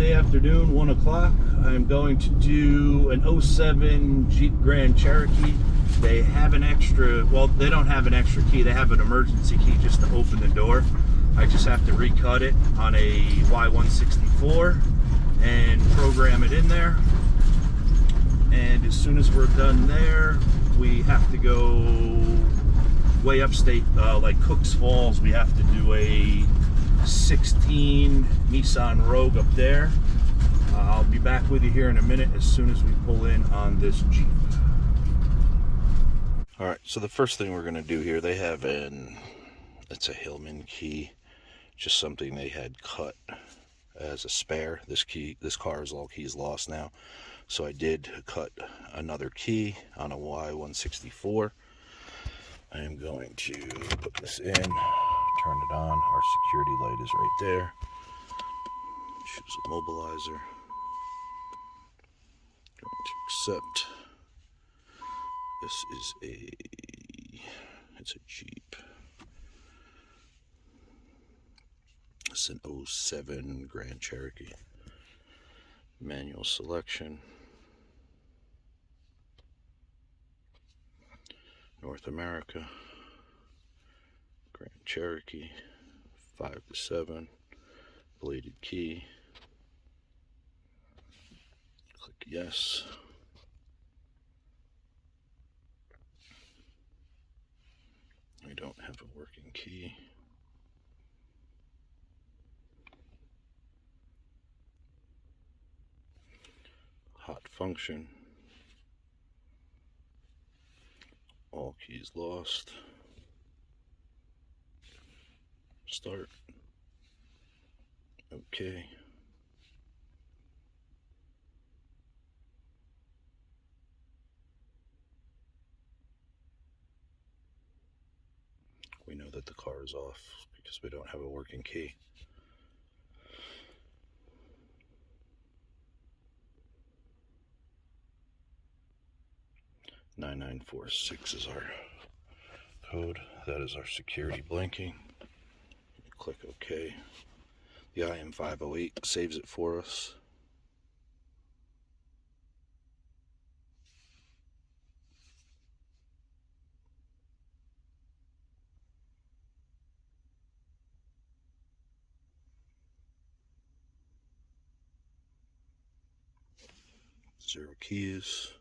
Wednesday afternoon, 1 o'clock. I'm going to do an 07 Jeep Grand Cherokee. They have an extra, well, they don't have an extra key. They have an emergency key just to open the door. I just have to recut it on a Y164 and program it in there. And as soon as we're done there, we have to go way upstate, like Cooks Falls. We have to do a 16 Nissan Rogue up there. I'll be back with you here in a minute as soon as we pull in on this Jeep. Alright, so the first thing we're going to do here, they have it's a Hillman key, just something they had cut as a spare. This car is all keys lost now. So I did cut another key on a Y164. I am going to put this in, turn it on. Our security light is right there. Choose a mobilizer. Going to accept. This is it's a Jeep. It's an 07 Grand Cherokee. Manual selection. North America. Grand Cherokee. 5-7. Bladed key. Click yes. We don't have a working key. Hot function. All keys lost. Start. Okay. We know that the car is off because we don't have a working key. $9946 is our code. That is our security blinking. Click OK. The IM508 saves it for us. Zero keys.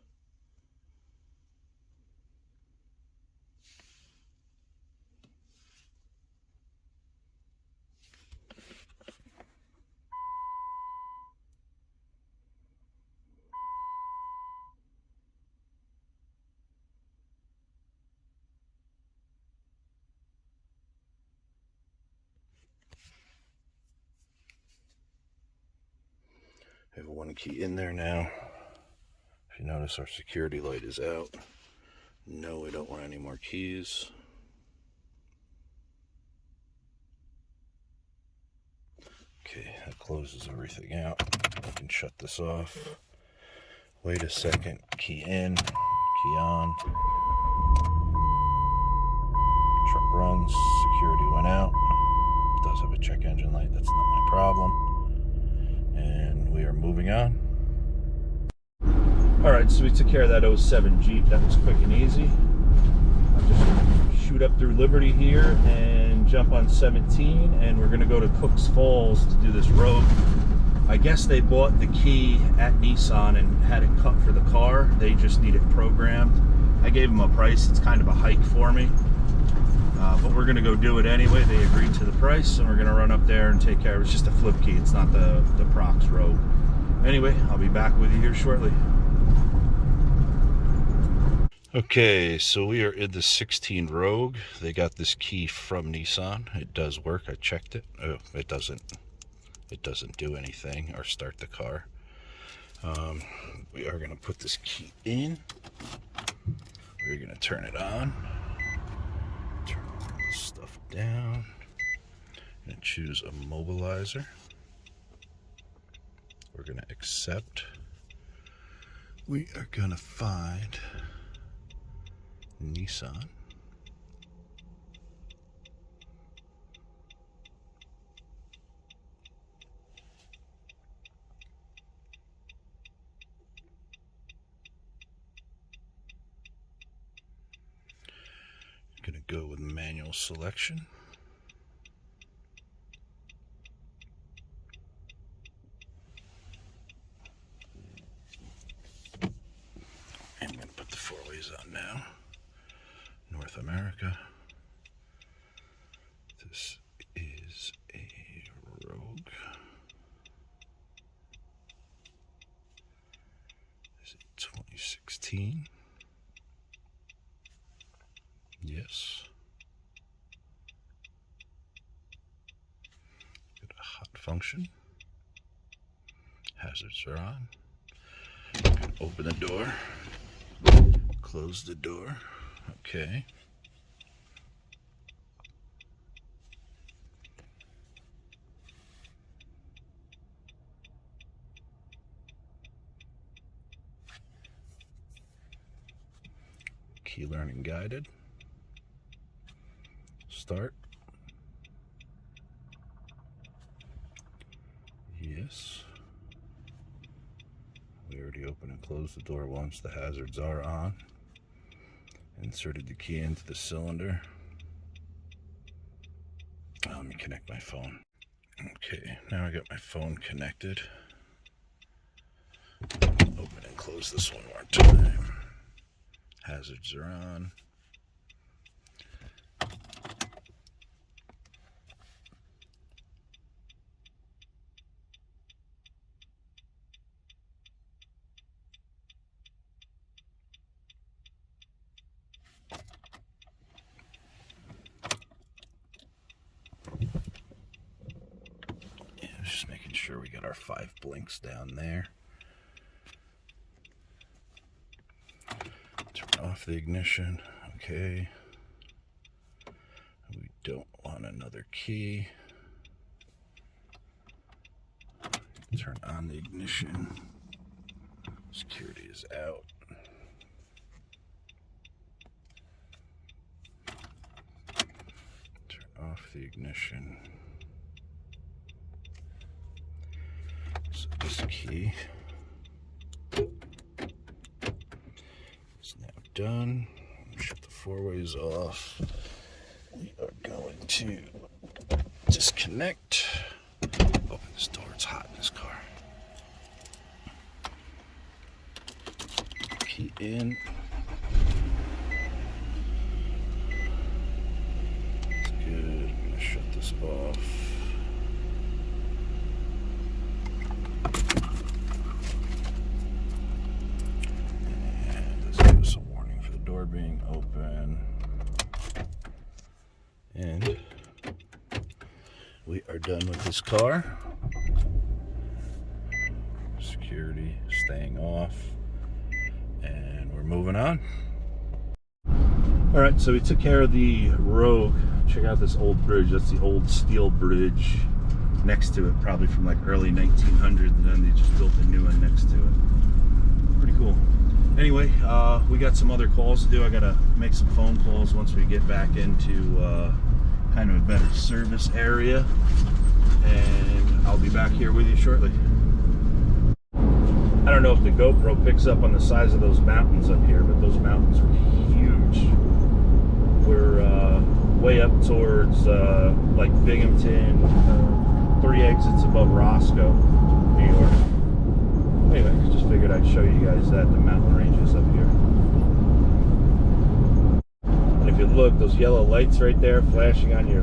I have one key in there now. If you notice, our security light is out. No, we don't want any more keys. Okay, that closes everything out. I can shut this off. Wait a second. Key in, key on. Truck runs. Security went out. It does have a check engine light. That's not my problem. And we are moving on. Alright, so we took care of that 07 Jeep. That was quick and easy. I'll just shoot up through Liberty here and jump on 17, and we're going to go to Cooks Falls to do this road. I guess they bought the key at Nissan and had it cut for the car. They just need it programmed. I gave them a price. It's kind of a hike for me. But we're going to go do it anyway. They agreed to the price, and we're going to run up there and take care of it. It's just a flip key. It's not the Prox Rogue. Anyway, I'll be back with you here shortly. Okay, so we are in the 16 Rogue. They got this key from Nissan. It does work. I checked it. Oh, it doesn't do anything or start the car. We are going to put this key in. We're going to turn it on. Turn all this stuff down. I'm going to choose a mobilizer. We're going to accept. We are going to find Nissan. go with manual selection. I'm going to put the 4-ways on now. North America. This is a Rogue. Is it 2016? Yes. Got a hot function. Hazards are on. Open the door. Close the door. Okay. Key learning guided. Start. Yes. We already opened and closed the door once. The hazards are on. Inserted the key into the cylinder. Let me connect my phone. Okay, now I got my phone connected. Open and close this one more time. Hazards are on. Just making sure we got our 5 blinks down there. Turn off the ignition. Okay. We don't want another key. Turn on the ignition. Security is out. Turn off the ignition. So this key is now done. Shut the 4-ways off. We are going to disconnect. Open this door, it's hot in this car. Key in. That's good. I'm going to shut this off. Being open, and we are done with this car. Security staying off, and we're moving on. All right, so we took care of the Rogue. Check out this old bridge. That's the old steel bridge next to it, probably from like early 1900s, and then they just built a new one next to it. Pretty cool. Anyway, we got some other calls to do. I gotta make some phone calls once we get back into kind of a better service area, and I'll be back here with you shortly. I don't know if the GoPro picks up on the size of those mountains up here, but those mountains are huge. We're way up towards like Binghamton, 3 exits above Roscoe, New York. Anyway, just figured I'd show you guys that, the mountain ranges up here. And if you look, those yellow lights right there flashing on your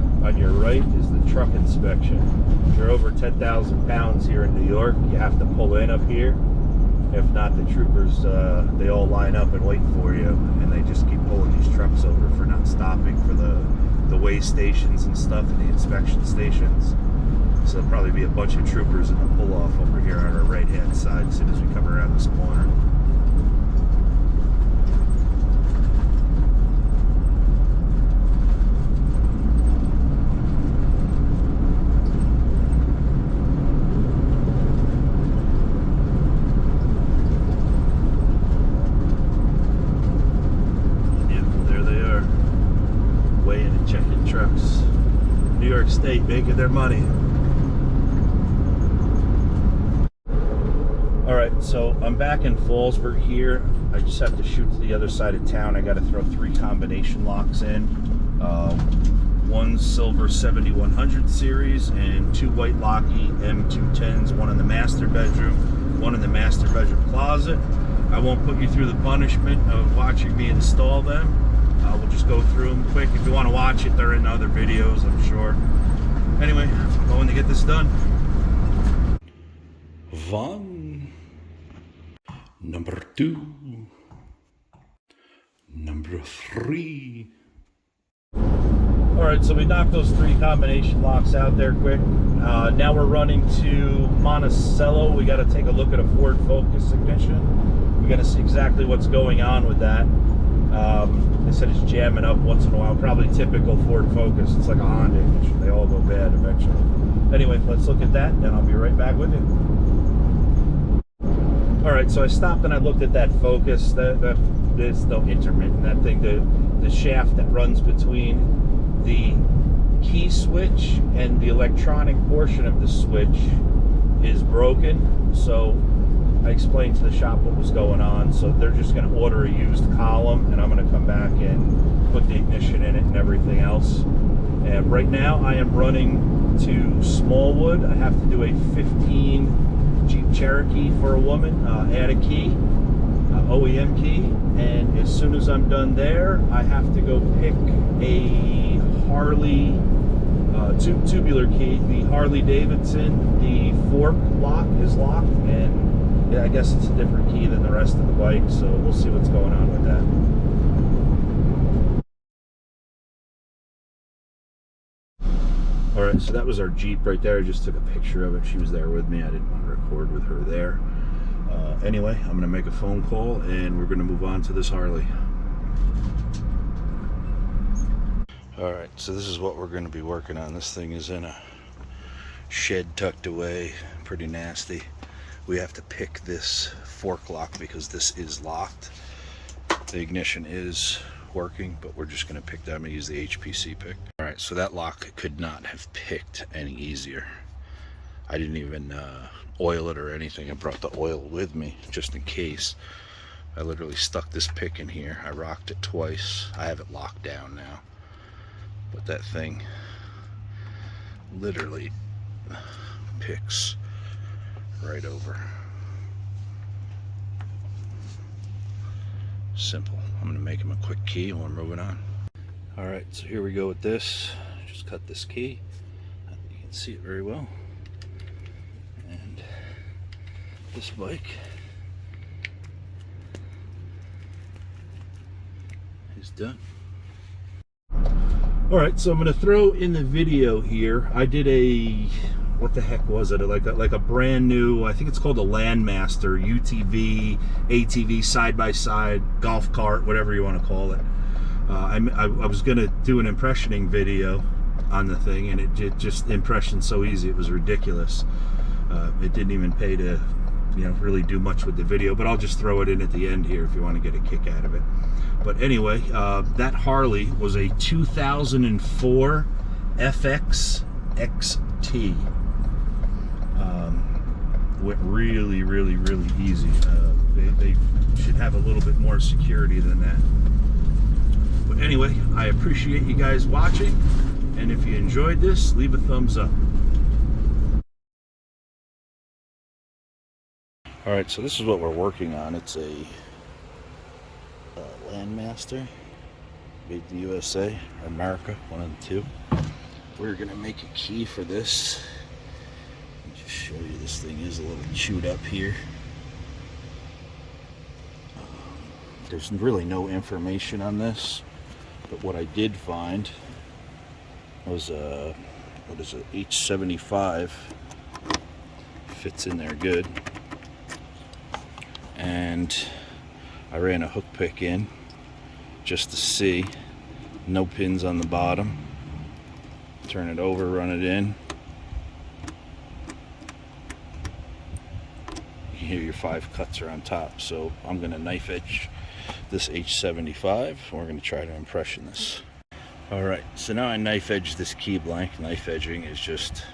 right is the truck inspection. If you're over 10,000 pounds here in New York, you have to pull in up here. If not, the troopers, they all line up and wait for you, and they just keep pulling these trucks over for not stopping for the weigh stations and stuff, and the inspection stations. So there'll probably be a bunch of troopers in the pull-off over here on our right-hand side as soon as we come around this corner. Yeah, there they are. Weighing and checking trucks. New York State making their money. Alright, so I'm back in Fallsburg here. I just have to shoot to the other side of town. I got to throw 3 combination locks in. One silver 7100 series and 2 white Lockheed M210s, one in the master bedroom, one in the master bedroom closet. I won't put you through the punishment of watching me install them. We'll just go through them quick. If you want to watch it, they're in other videos, I'm sure. Anyway, I'm going to get this done. One, number 2, number 3. Alright, so we knocked those 3 combination locks out there quick. Now we're running to Monticello. We got to take a look at a Ford Focus ignition. We got to see exactly what's going on with that. They said it's jamming up once in a while. Probably typical Ford Focus. It's like a Honda ignition. They all go bad eventually. Anyway, let's look at that, and I'll be right back with you. Alright, so I stopped and I looked at that Focus. There's no intermittent. That thing, the shaft that runs between the key switch and the electronic portion of the switch is broken. So I explained to the shop what was going on. So they're just going to order a used column, and I'm going to come back and put the ignition in it and everything else. And right now I am running to Smallwood. I have to do a 15 Jeep Cherokee for a woman, add a key, OEM key, and as soon as I'm done there, I have to go pick a Harley tubular key. The Harley Davidson, the fork lock is locked, and yeah, I guess it's a different key than the rest of the bike, so we'll see what's going on with that. Alright, so that was our Jeep right there. I just took a picture of it. She was there with me. I didn't want to record with her there. Anyway, I'm going to make a phone call and we're going to move on to this Harley. Alright, so this is what we're going to be working on. This thing is in a shed tucked away, pretty nasty. We have to pick this fork lock because this is locked. The ignition is working, but we're just going to pick that. I'm going to use the HPC pick. Alright, so that lock could not have picked any easier. I didn't even oil it or anything. I brought the oil with me just in case. I literally stuck this pick in here. I rocked it twice. I have it locked down now. But that thing literally picks right over. Simple. I'm going to make him a quick key and we're moving on. Alright, so here we go with this. Just cut this key. You can see it very well. And this bike is done. Alright, so I'm going to throw in the video here. I did a, what the heck was it? Like a brand new, I think it's called a Landmaster UTV, ATV, side-by-side, golf cart, whatever you want to call it. I was going to do an impressioning video on the thing, and it just impressioned so easy, it was ridiculous. It didn't even pay to, really do much with the video, but I'll just throw it in at the end here if you want to get a kick out of it. But anyway, that Harley was a 2004 FXST. Went really, really, really easy. They should have a little bit more security than that. But anyway, I appreciate you guys watching, and if you enjoyed this, leave a thumbs up. Alright, so this is what we're working on. It's a Landmaster, made in the USA, or America, one of the two. We're going to make a key for this. Let me just show you, this thing is a little chewed up here. There's really no information on this, but what I did find was a, what is it, H75. Fits in there good. And I ran a hook pick in just to see. No pins on the bottom. Turn it over, run it in. You can hear your 5 cuts are on top. So I'm going to knife edge this H75. We're going to try to impression this. Alright, so now I knife edge this key blank. Knife edging is just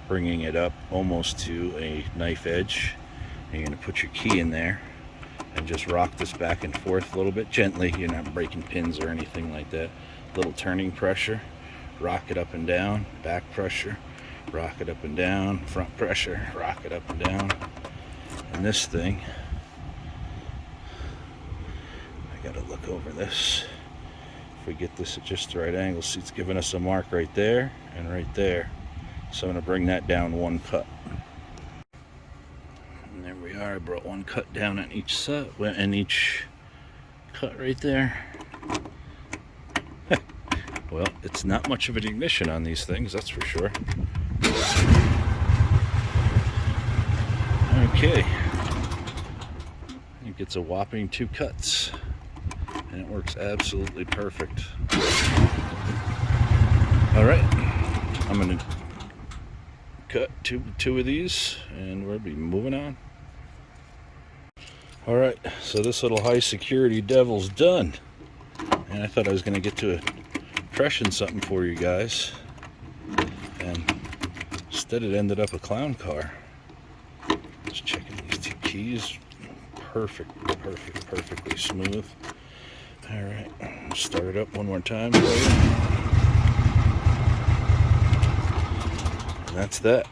bringing it up almost to a knife edge. You're going to put your key in there, and just rock this back and forth a little bit gently. You're not breaking pins or anything like that. Little turning pressure, rock it up and down, back pressure, rock it up and down, front pressure, rock it up and down. And this thing, I gotta look over this. If we get this at just the right angle, see, it's giving us a mark right there and right there. So I'm gonna bring that down one cut. And there we are. I brought one cut down on each side, and each cut right there. Well, it's not much of an ignition on these things, that's for sure. Okay. It gets a whopping 2 cuts. And it works absolutely perfect. Alright. I'm going to cut two of these, and we'll be moving on. Alright, so this little high security devil's done. And I thought I was going to get to impression something for you guys, and instead it ended up a clown car. Just checking these 2 keys. Perfectly smooth. Alright, start it up one more time for you. And that's that.